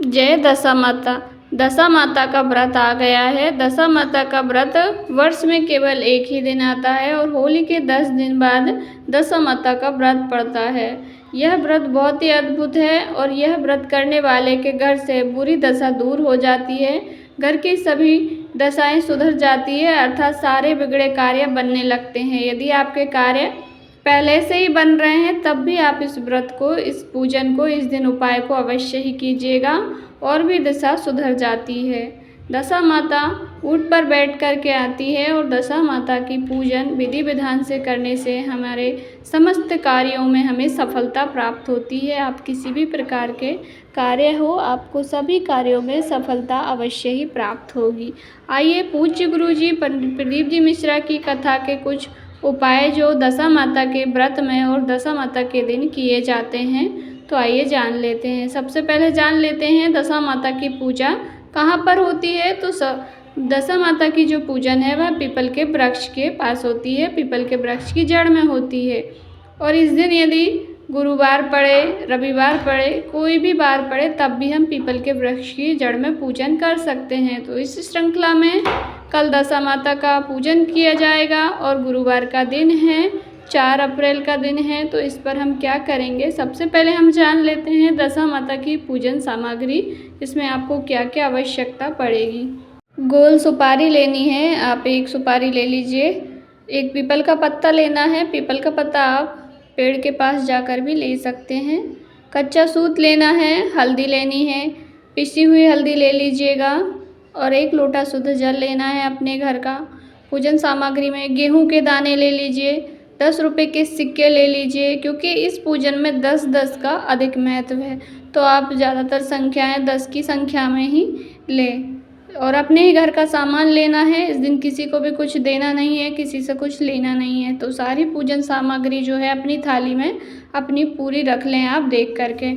जय दशा माता। दशा माता का व्रत आ गया है। दशा माता का व्रत वर्ष में केवल एक ही दिन आता है और होली के 10 दिन बाद दशा माता का व्रत पड़ता है। यह व्रत बहुत ही अद्भुत है और यह व्रत करने वाले के घर से बुरी दशा दूर हो जाती है। घर की सभी दशाएं सुधर जाती है, अर्थात सारे बिगड़े कार्य बनने लगते हैं। यदि आपके कार्य पहले से ही बन रहे हैं तब भी आप इस व्रत को, इस पूजन को, इस दिन उपाय को अवश्य ही कीजिएगा और भी दशा सुधर जाती है। दशा माता ऊंट पर बैठ कर के आती है और दशा माता की पूजन विधि विधान से करने से हमारे समस्त कार्यों में हमें सफलता प्राप्त होती है। आप किसी भी प्रकार के कार्य हो, आपको सभी कार्यों में सफलता अवश्य ही प्राप्त होगी। आइए पूज्य गुरु जी पंडित प्रदीप जी मिश्रा की कथा के कुछ उपाय जो दशा माता के व्रत में और दशा माता के दिन किए जाते हैं, तो आइए जान लेते हैं। सबसे पहले जान लेते हैं दशा माता की पूजा कहाँ पर होती है। तो दशा माता की जो पूजन है वह पीपल के वृक्ष के पास होती है, पीपल के वृक्ष की जड़ में होती है। और इस दिन यदि गुरुवार पड़े, रविवार पड़े, कोई भी बार पड़े, तब भी हम पीपल के वृक्ष की जड़ में पूजन कर सकते हैं। तो इस श्रृंखला में कल दशा माता का पूजन किया जाएगा और गुरुवार का दिन है, 4 अप्रैल का दिन है। तो इस पर हम क्या करेंगे, सबसे पहले हम जान लेते हैं दशा माता की पूजन सामग्री। इसमें आपको क्या क्या आवश्यकता पड़ेगी। गोल सुपारी लेनी है, आप 1 सुपारी ले लीजिए। एक पीपल का पत्ता लेना है, पीपल का पत्ता आप पेड़ के पास जाकर भी ले सकते हैं। कच्चा सूत लेना है, हल्दी लेनी है, पिसी हुई हल्दी ले लीजिएगा और 1 लोटा शुद्ध जल लेना है अपने घर का। पूजन सामग्री में गेहूं के दाने ले लीजिए, 10 रुपये के सिक्के ले लीजिए, क्योंकि इस पूजन में 10-10 का अधिक महत्व है। तो आप ज़्यादातर संख्याएं 10 की संख्या में ही लें और अपने ही घर का सामान लेना है। इस दिन किसी को भी कुछ देना नहीं है, किसी से कुछ लेना नहीं है। तो सारी पूजन सामग्री जो है अपनी थाली में अपनी पूरी रख लें आप देख करके।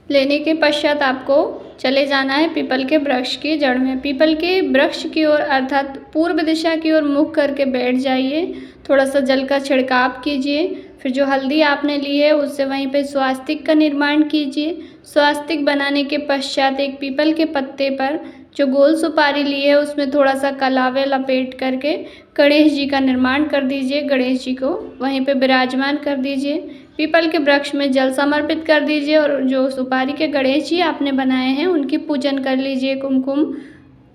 लेने के पश्चात आपको चले जाना है पीपल के वृक्ष की जड़ में। पीपल के वृक्ष की ओर अर्थात पूर्व दिशा की ओर मुख करके बैठ जाइए। थोड़ा सा जल का छिड़काव कीजिए, फिर जो हल्दी आपने ली है उससे वहीं पे स्वास्तिक का निर्माण कीजिए। स्वास्तिक बनाने के पश्चात एक पीपल के पत्ते पर जो गोल सुपारी ली है उसमें थोड़ा सा कलावे लपेट करके गणेश जी का निर्माण कर दीजिए। गणेश जी को वहीं पे विराजमान कर दीजिए। पीपल के वृक्ष में जल समर्पित कर दीजिए और जो सुपारी के गणेश जी आपने बनाए हैं उनकी पूजन कर लीजिए। कुमकुम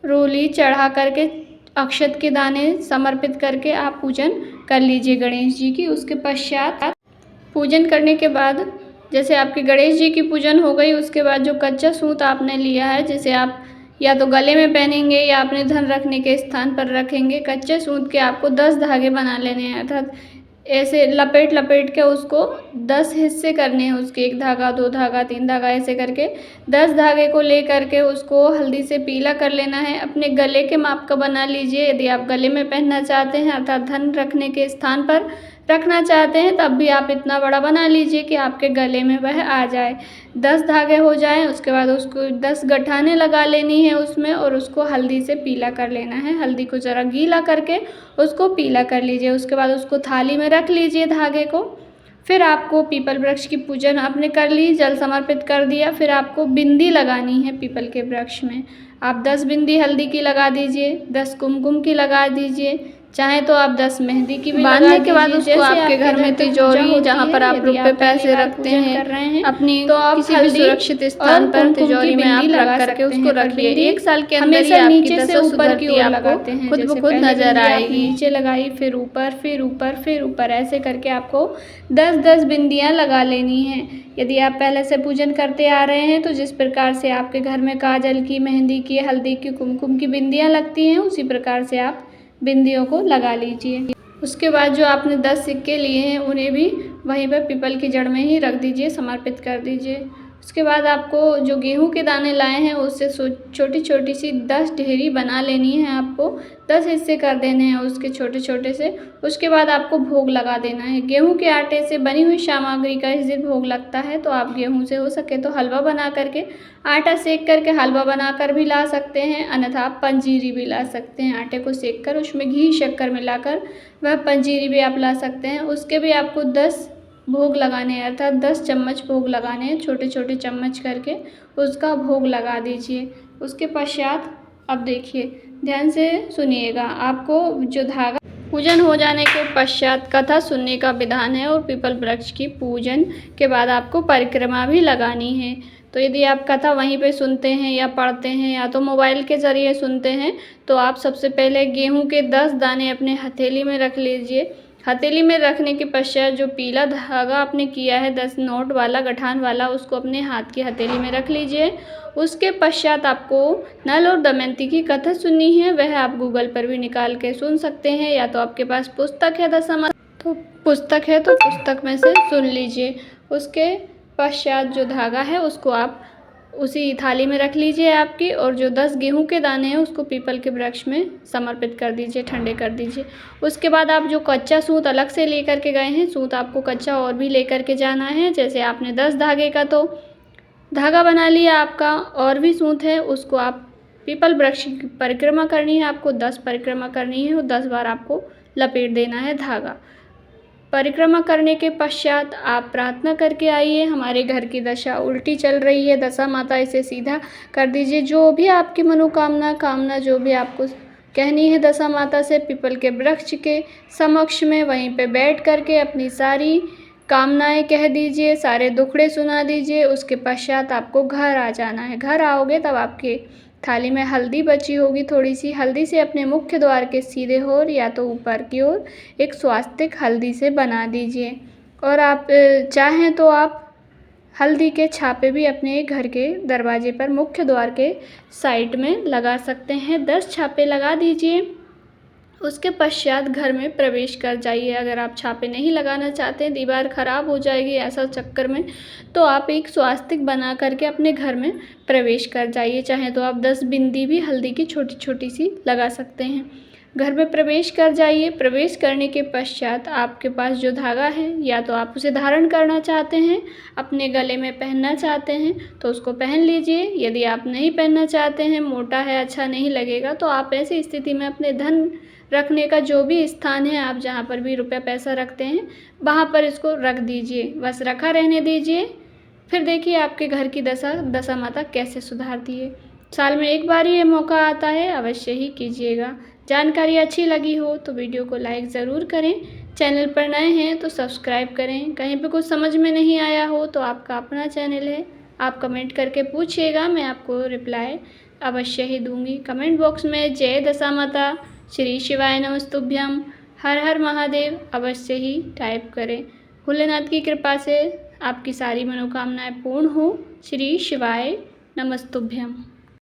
रोली चढ़ा करके, अक्षत के दाने समर्पित करके आप पूजन कर लीजिए गणेश जी की। उसके पश्चात पूजन करने के बाद जैसे आपके गणेश जी की पूजन हो गई, उसके बाद जो कच्चा सूत आपने लिया है, जिसे आप या तो गले में पहनेंगे या अपने धन रखने के स्थान पर रखेंगे, कच्चे सूत के आपको 10 धागे बना लेने हैं। अर्थात ऐसे लपेट लपेट के उसको 10 हिस्से करने हैं उसके, 1 धागा, 2 धागा, 3 धागा, ऐसे करके 10 धागे को ले करके उसको हल्दी से पीला कर लेना है। अपने गले के माप का बना लीजिए। यदि आप गले में पहनना चाहते हैं अर्थात धन रखने के स्थान पर रखना चाहते हैं तब भी आप इतना बड़ा बना लीजिए कि आपके गले में वह आ जाए। 10 धागे हो जाएं, उसके बाद उसको 10 गठाने लगा लेनी है उसमें और उसको हल्दी से पीला कर लेना है। हल्दी को ज़रा गीला करके उसको पीला कर लीजिए। उसके बाद उसको थाली में रख लीजिए धागे को। फिर आपको पीपल वृक्ष की पूजन आपने कर ली, जल समर्पित कर दिया। फिर आपको बिंदी लगानी है पीपल के वृक्ष में। आप 10 बिंदी हल्दी की लगा दीजिए, 10 कुमकुम की लगा दीजिए, चाहे तो आप 10 मेहंदी की भी बांधने के बाद उसको आपके घर में तिजोरी जहाँ पर आप रुपए पैसे रखते हैं अपनी, तो आप किसी भी सुरक्षित स्थान पर तिजोरी में आप रख करके उसको रखिए। 1 साल के अंदर ही नीचे से ऊपर की ओर लगाते हैं, खुद ब खुद नजर आएगी। नीचे लगाई, फिर ऊपर, फिर ऊपर, फिर ऊपर, ऐसे करके आपको 10-10 बिंदियाँ लगा लेनी हैं। यदि आप पहले से पूजन करते आ रहे हैं तो जिस प्रकार से आपके घर में काजल की, मेहंदी की, हल्दी की, कुमकुम की बिंदियाँ लगती हैं उसी प्रकार से आप बिंदियों को लगा लीजिए। उसके बाद जो आपने 10 सिक्के लिए हैं उन्हें भी वहीं पर पीपल की जड़ में ही रख दीजिए, समर्पित कर दीजिए। उसके बाद आपको जो गेहूं के दाने लाए हैं उससे छोटी छोटी सी 10 ढेरी बना लेनी है। आपको 10 हिस्से कर देने हैं उसके छोटे छोटे से। उसके बाद आपको भोग लगा देना है। गेहूं के आटे से बनी हुई सामग्री का इस दिन भोग लगता है, तो आप गेहूं से हो सके तो हलवा बना करके, आटा सेक करके हलवा बनाकर भी ला सकते हैं, अन्यथा आप पंजीरी भी ला सकते हैं। आटे को सेक कर उसमें घी शक्कर मिलाकर वह पंजीरी भी आप ला सकते हैं। उसके भी आपको 10 भोग लगाने हैं, अर्थात 10 चम्मच भोग लगाने हैं, छोटे छोटे चम्मच करके उसका भोग लगा दीजिए। उसके पश्चात अब देखिए, ध्यान से सुनिएगा, आपको जो धागा पूजन हो जाने के पश्चात कथा सुनने का विधान है और पीपल वृक्ष की पूजन के बाद आपको परिक्रमा भी लगानी है। तो यदि आप कथा वहीं पे सुनते हैं या पढ़ते हैं या तो मोबाइल के ज़रिए सुनते हैं, तो आप सबसे पहले गेहूं के 10 दाने अपने हथेली में रख लीजिए। हथेली में रखने के पश्चात जो पीला धागा आपने किया है 10 नोट वाला, गठान वाला, उसको अपने हाथ की हथेली में रख लीजिए। उसके पश्चात आपको नल और दमयंती की कथा सुननी है, वह आप गूगल पर भी निकाल के सुन सकते हैं, या तो आपके पास पुस्तक है तो पुस्तक में से सुन लीजिए। उसके पश्चात जो धागा है उसको आप उसी थाली में रख लीजिए आपकी, और जो 10 गेहूं के दाने हैं उसको पीपल के वृक्ष में समर्पित कर दीजिए, ठंडे कर दीजिए। उसके बाद आप जो कच्चा सूत अलग से लेकर के गए हैं, सूत आपको कच्चा और भी लेकर के जाना है। जैसे आपने 10 धागे का तो धागा बना लिया आपका, और भी सूत है उसको आप पीपल वृक्ष की परिक्रमा करनी है, आपको 10 परिक्रमा करनी है और 10 बार आपको लपेट देना है धागा। परिक्रमा करने के पश्चात आप प्रार्थना करके आइए, हमारे घर की दशा उल्टी चल रही है, दशा माता इसे सीधा कर दीजिए। जो भी आपकी कामना जो भी आपको कहनी है दशा माता से, पीपल के वृक्ष के समक्ष में वहीं पे बैठ करके अपनी सारी कामनाएं कह दीजिए, सारे दुखड़े सुना दीजिए। उसके पश्चात आपको घर आ जाना है। घर आओगे तब आपके थाली में हल्दी बची होगी, थोड़ी सी हल्दी से अपने मुख्य द्वार के सीधे ओर या तो ऊपर की ओर एक स्वास्तिक हल्दी से बना दीजिए। और आप चाहें तो आप हल्दी के छापे भी अपने घर के दरवाजे पर मुख्य द्वार के साइड में लगा सकते हैं। 10 छापे लगा दीजिए। उसके पश्चात घर में प्रवेश कर जाइए। अगर आप छापे नहीं लगाना चाहते हैं, दीवार ख़राब हो जाएगी ऐसा चक्कर में, तो आप एक स्वास्तिक बना करके अपने घर में प्रवेश कर जाइए। चाहे तो आप 10 बिंदी भी हल्दी की छोटी छोटी सी लगा सकते हैं। घर में प्रवेश कर जाइए। प्रवेश करने के पश्चात आपके पास जो धागा है, या तो आप उसे धारण करना चाहते हैं, अपने गले में पहनना चाहते हैं तो उसको पहन लीजिए। यदि आप नहीं पहनना चाहते हैं, मोटा है, अच्छा नहीं लगेगा, तो आप ऐसी स्थिति में अपने धन रखने का जो भी स्थान है, आप जहाँ पर भी रुपया पैसा रखते हैं, वहाँ पर इसको रख दीजिए, बस रखा रहने दीजिए। फिर देखिए आपके घर की दशा माता कैसे सुधारती है। साल में एक बार ही ये मौका आता है, अवश्य ही कीजिएगा। जानकारी अच्छी लगी हो तो वीडियो को लाइक ज़रूर करें। चैनल पर नए हैं तो सब्सक्राइब करें। कहीं पे कुछ समझ में नहीं आया हो तो आपका अपना चैनल है, आप कमेंट करके पूछिएगा, मैं आपको रिप्लाई अवश्य ही दूंगी। कमेंट बॉक्स में जय दशा माता, श्री शिवाय नमस्तुभ्यम, हर हर महादेव अवश्य ही टाइप करें। भोलेनाथ की कृपा से आपकी सारी मनोकामनाएं पूर्ण हो। श्री शिवाय नमस्तुभ्यम।